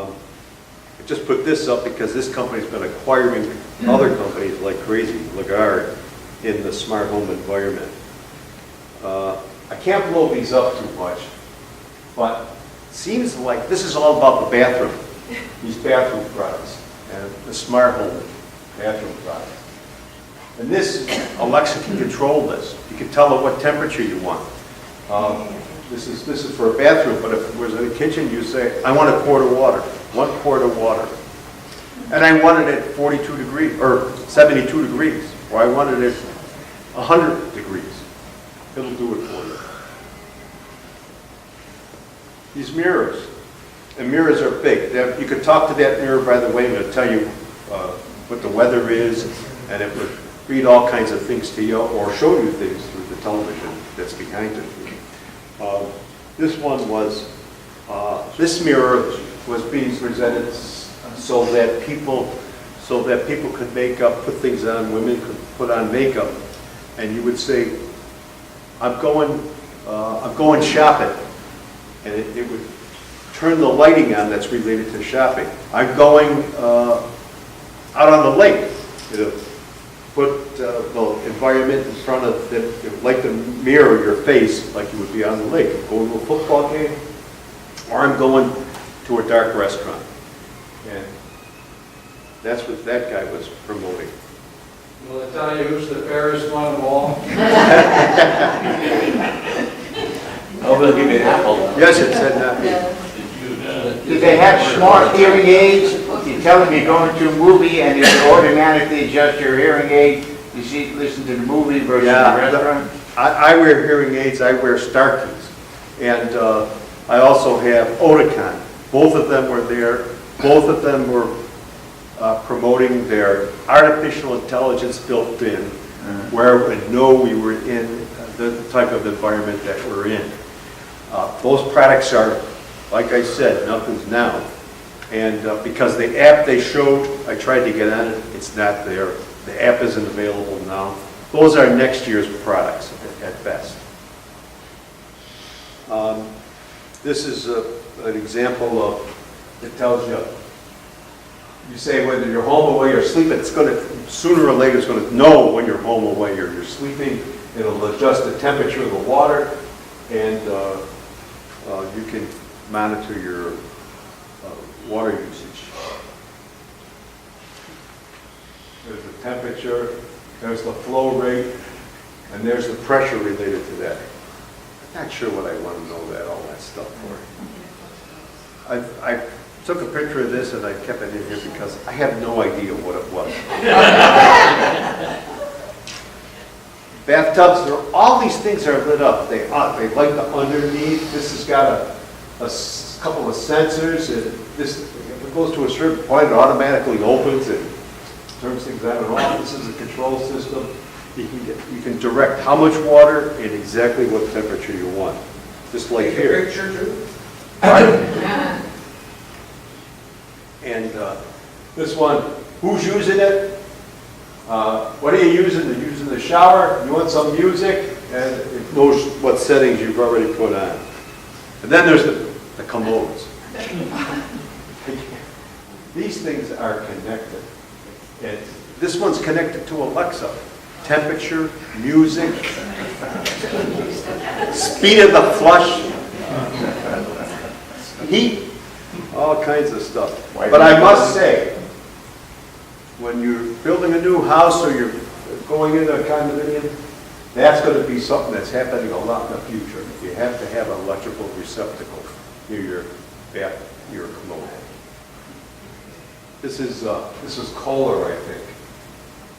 I just put this up because this company's been acquiring other companies like crazy, Lagarde, in the smart home environment. I can't blow these up too much, but it seems like this is all about the bathroom, these bathroom products, and the smart home bathroom products. And this, Alexa can control this. You can tell it what temperature you want. This is for a bathroom, but if it was in a kitchen, you say, I want a quart of water, 1 quart of water. And I want it at 42 degrees, or 72 degrees, or I want it at 100 degrees. It'll do it for you. These mirrors, and mirrors are big. You could talk to that mirror, by the way, and it'll tell you what the weather is, and it would read all kinds of things to you, or show you things through the television that's behind it. This one was, this mirror was being presented so that people could make up, put things on, women could put on makeup, and you would say, I'm going shopping, and it would turn the lighting on that's related to shopping. I'm going out on the lake. It'll put the environment in front of it, like to mirror your face like you would be on the lake. Going to a football game, or I'm going to a dark restaurant. And that's what that guy was promoting. Will it tell you who's the fairest one of all? Oh, we'll give you an apple. Yes, it said that. Do they have smart hearing aids? You tell them you're going to a movie and it automatically adjusts your hearing aid. You see, listen to the movie versus the restaurant. I wear hearing aids. I wear Starkeys, and I also have Oticon. Both of them were there. Both of them were promoting their artificial intelligence built in, where we know we were in the type of environment that we're in. Those products are, like I said, nothing's now. And because the app they showed, I tried to get on it, it's not there. The app isn't available now. Those are next year's products at best. This is an example of, it tells you, you say whether you're home away or sleeping, it's going to, sooner or later it's going to know when you're home away or you're sleeping. It'll adjust the temperature of the water, and you can monitor your water usage. There's the temperature, there's the flow rate, and there's the pressure related to that. I'm not sure what I want to know all that stuff for. I took a picture of this and I kept it in here because I have no idea what it was. Bathtubs, all these things are lit up. They light the underneath. This has got a couple of sensors, and this, if it goes to a certain point, it automatically opens and turns things on and off. This is a control system. You can direct how much water and exactly what temperature you want. Just like here. Picture too? Right? And this one, who's using it? What are you using? Are you using the shower? You want some music? And it knows what settings you've already put on. And then there's the commodes. These things are connected. And this one's connected to Alexa. Temperature, music, speed of the flush, heat, all kinds of stuff. But I must say, when you're building a new house or you're going into a condominium, that's going to be something that's happening a lot in the future. You have to have an electrical receptacle near your commode. This is Kohler, I think.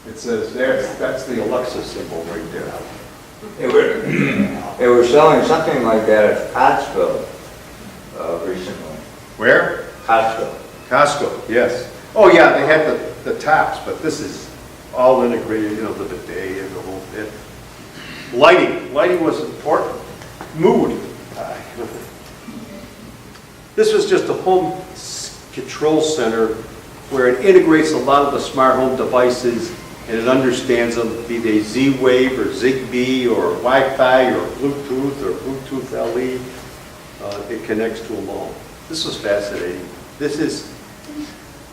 It says there, that's the Alexa symbol right there. They were selling something like that at Costco recently. Where? Costco. Costco, yes. Oh yeah, they have the tops, but this is all integrated, you know, the bidet and the whole bit. Lighting was important. Mood. This was just a home control center where it integrates a lot of the smart home devices and it understands them, be they Z-Wave or Zigbee or Wi-Fi or Bluetooth or Bluetooth LE. It connects to them all. This was fascinating. This is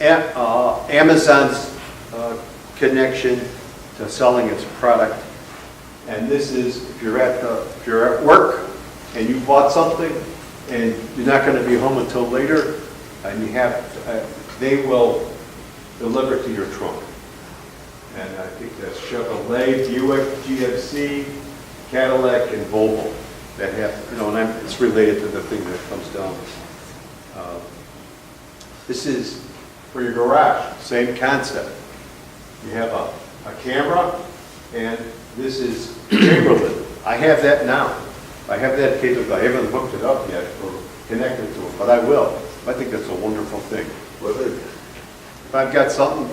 Amazon's connection to selling its product. And this is, if you're at work and you bought something and you're not going to be home until later, and you have, they will deliver it to your trunk. And I think that's Chevrolet, Buick, GMC, Cadillac, and Volvo that have, and it's related to the thing that comes down. This is for your garage, same concept. You have a camera, and this is Chamberlain. I have that now. I have that capability. I haven't hooked it up yet or connected to it, but I will. I think that's a wonderful thing. If I've got something,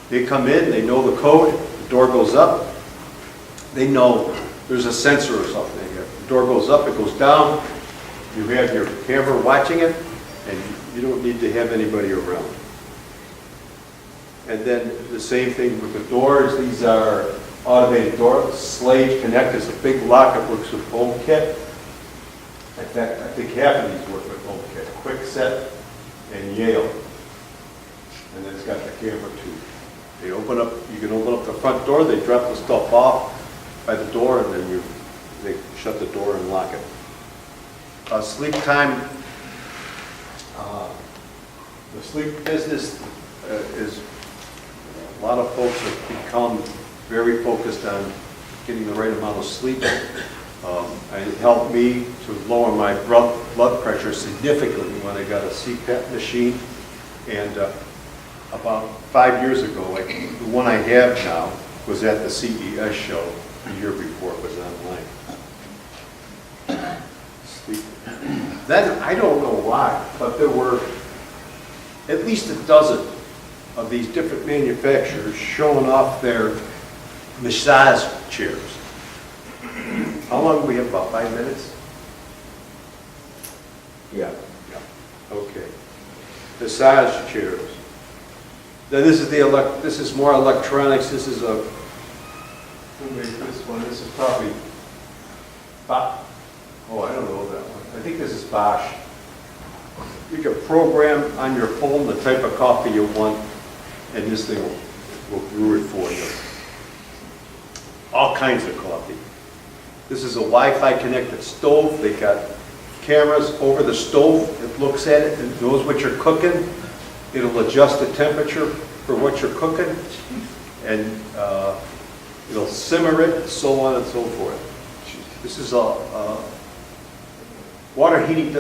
they come in, they know the code, the door goes up, they know there's a sensor or something. The door goes up, it goes down, you have your camera watching it, and you don't need to have anybody around. And then the same thing with the doors. These are automated doors. Slade Connect is a big lock that works with HomeKit. In fact, I think half of these work with HomeKit. Quickset and Yale. And then it's got the camera too. They open up, you can open up the front door, they drop the stuff off by the door, and then they shut the door and lock it. Sleep time, the sleep business is, a lot of folks have become very focused on getting the right amount of sleep. It helped me to lower my blood pressure significantly when I got a CPAP machine. And about 5 years ago, the one I have now was at the CES show. The year before it was online. Sleep. Then, I don't know why, but there were at least a dozen of these different manufacturers showing off their massage chairs. How long do we have? About 5 minutes? Yeah. Okay. Massage chairs. Then this is this is more electronics. This is who made this one? This is probably Bosch. Oh, I don't know that one. I think this is Bosch. You can program on your phone the type of coffee you want, and this thing will brew it for you. All kinds of coffee. This is a Wi-Fi connected stove. They got cameras over the stove. It looks at it and knows what you're cooking. It'll adjust the temperature for what you're cooking, and it'll simmer it, so on and so forth. This is a water heating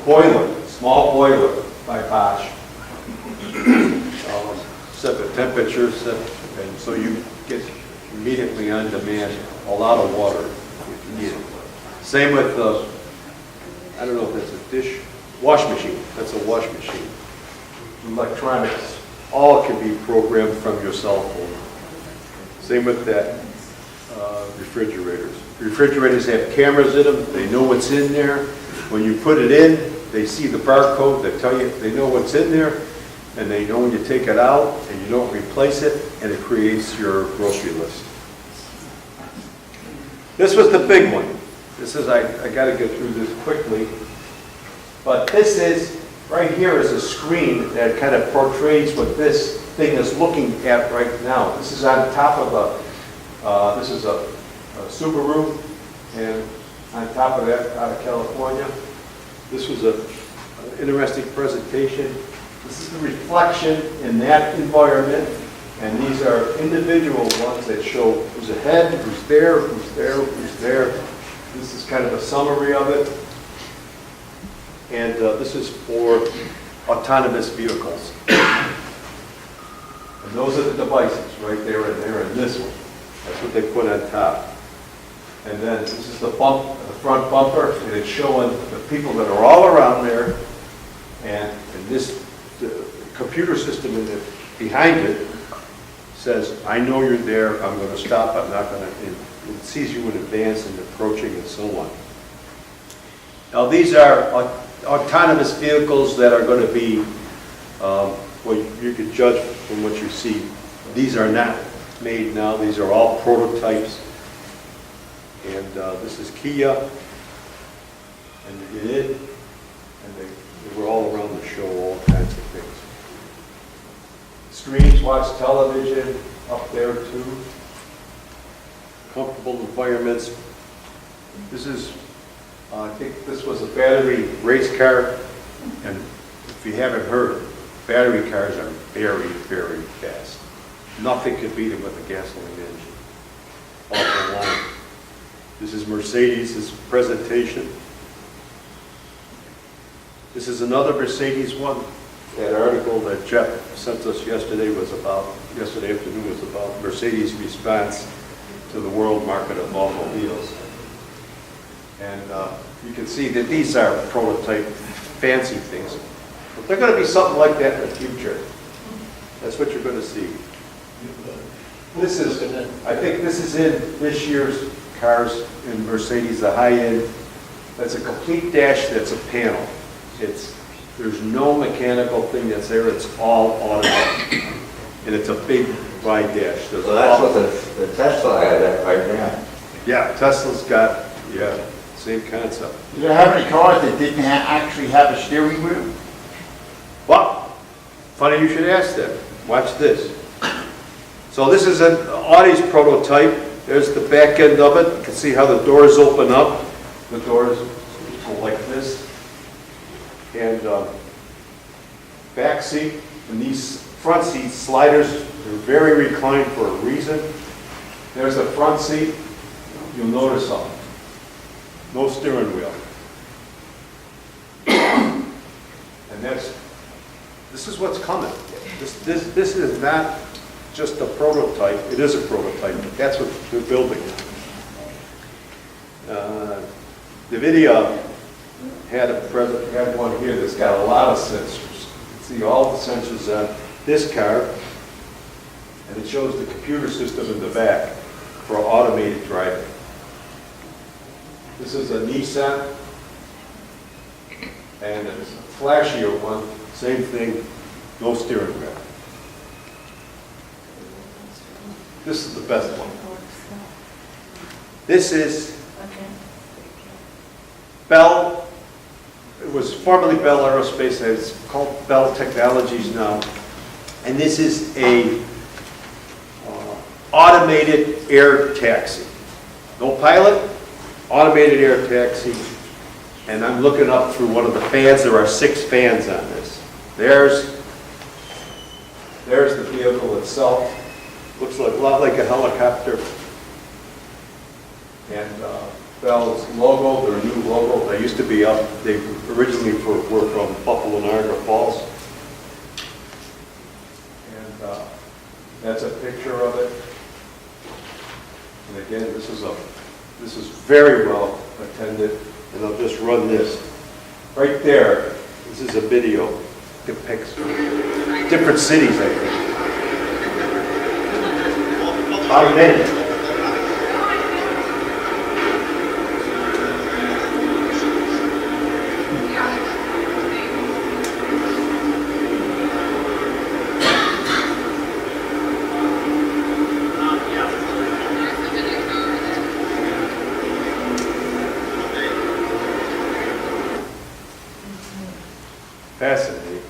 boiler, small boiler by Bosch. Set the temperature, and so you get immediately on demand a lot of water if you need it. Same with the, I don't know if that's a dish, wash machine. That's a wash machine. Electronics, all can be programmed from your cell phone. Same with that refrigerators. Refrigerators have cameras in them. They know what's in there. When you put it in, they see the barcode. They tell you, they know what's in there, and they know when you take it out and you don't replace it, and it creates your grocery list. This was the big one. This is, I got to get through this quickly. But this is, right here is a screen that kind of portrays what this thing is looking at right now. This is on top of this is a Subaru, and on top of that, out of California. This was an interesting presentation. This is the reflection in that environment, and these are individual ones that show who's ahead, who's there, who's there, who's there. This is kind of a summary of it. And this is for autonomous vehicles. And those are the devices right there and there and this one. That's what they put on top. And then this is the front bumper, and it's showing the people that are all around there. And this the computer system behind it says, I know you're there, I'm going to stop, I'm not going to, it sees you in advance and approaching and so on. Now, these are autonomous vehicles that are going to be, well, you can judge from what you see. These are not made now. These are all prototypes. And this is Kia. And you get in, and they were all around the show, all kinds of things. Screens, watch television, up there too. Comfortable environments. This is, I think this was a battery race car, and if you haven't heard, battery cars are very, very fast. Nothing could beat them with a gasoline engine. Off the line. This is Mercedes' presentation. This is another Mercedes one. That article that Jeff sent us yesterday afternoon was about Mercedes' response to the world market of automobiles. And you can see that these are prototype fancy things. But they're going to be something like that in the future. That's what you're going to see. This is, I think this is in this year's cars in Mercedes, the high end. That's a complete dash that's a panel. There's no mechanical thing that's there, it's all automatic. And it's a big wide dash. So that's what the Tesla had right now. Yeah, Tesla's got, same concept. Do they have any cars that didn't actually have a steering wheel? Well, funny you should ask that. Watch this. So this is an Audi's prototype. There's the back end of it. You can see how the doors open up. The doors go like this. And back seat, and these front seat sliders, they're very reclined for a reason. There's the front seat. You'll notice something. No steering wheel. And this is what's coming. This is not just a prototype. It is a prototype, but that's what they're building. NVIDIA had one here that's got a lot of sensors. You can see all the sensors on this car, and it shows the computer system in the back for automated driving. This is a Nissan, and it's a flashier one, same thing, no steering wheel. This is the best one. This is Bell. It was formerly Bell Aerospace, it's called Bell Technologies now. And this is a automated air taxi. No pilot, automated air taxi. And I'm looking up through one of the fans. There are 6 fans on this. There's the vehicle itself. Looks like, a lot like a helicopter. And Bell's logo, their new logo, they used to be up, they originally were from Buffalo, Niagara Falls. And that's a picture of it. And again, this is very well attended. And I'll just run this. Right there, this is a video, depicts different cities, I think. About a minute. Fascinating.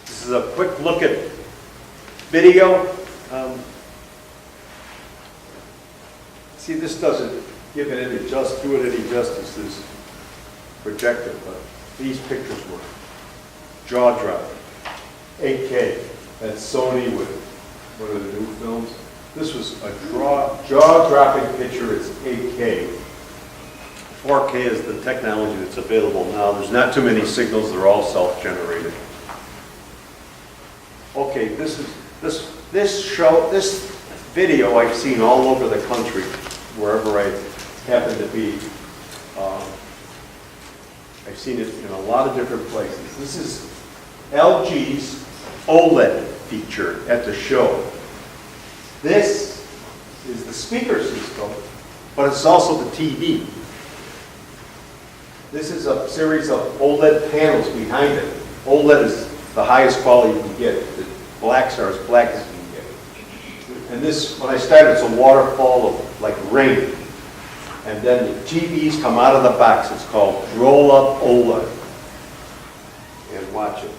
This is a quick look at video. See, this doesn't give it any justice, this projector, but these pictures were jaw-dropping. 8K, that's Sony with one of the new films. This was a jaw-dropping picture, it's 8K. 4K is the technology that's available now. There's not too many signals, they're all self-generated. Okay, this video I've seen all over the country, wherever I happen to be. I've seen it in a lot of different places. This is LG's OLED feature at the show. This is the speaker system, but it's also the TV. This is a series of OLED panels behind it. OLED is the highest quality you can get. The blacks are as black as you can get. And this, when I started, it's a waterfall of like rain. And then the TVs come out of the box. It's called roll-up OLED. And watch it.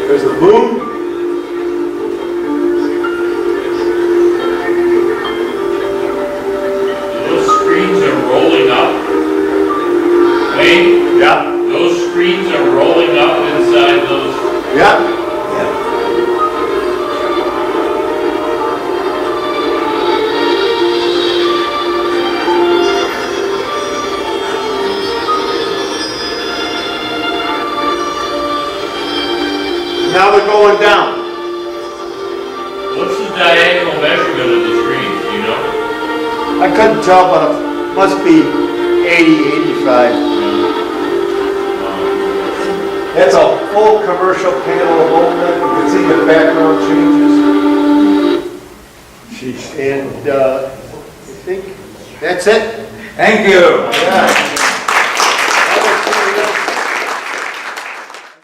There's the moon. Those screens are rolling up. Wayne, Yeah. those screens are rolling up inside those. Yeah. Now they're going down. What's the diagonal measurement of the screens, do you know? I couldn't tell, but it must be 80, 85. That's a full commercial panel of OLED. You can see the background changes. And I think that's it. Thank you. Yeah.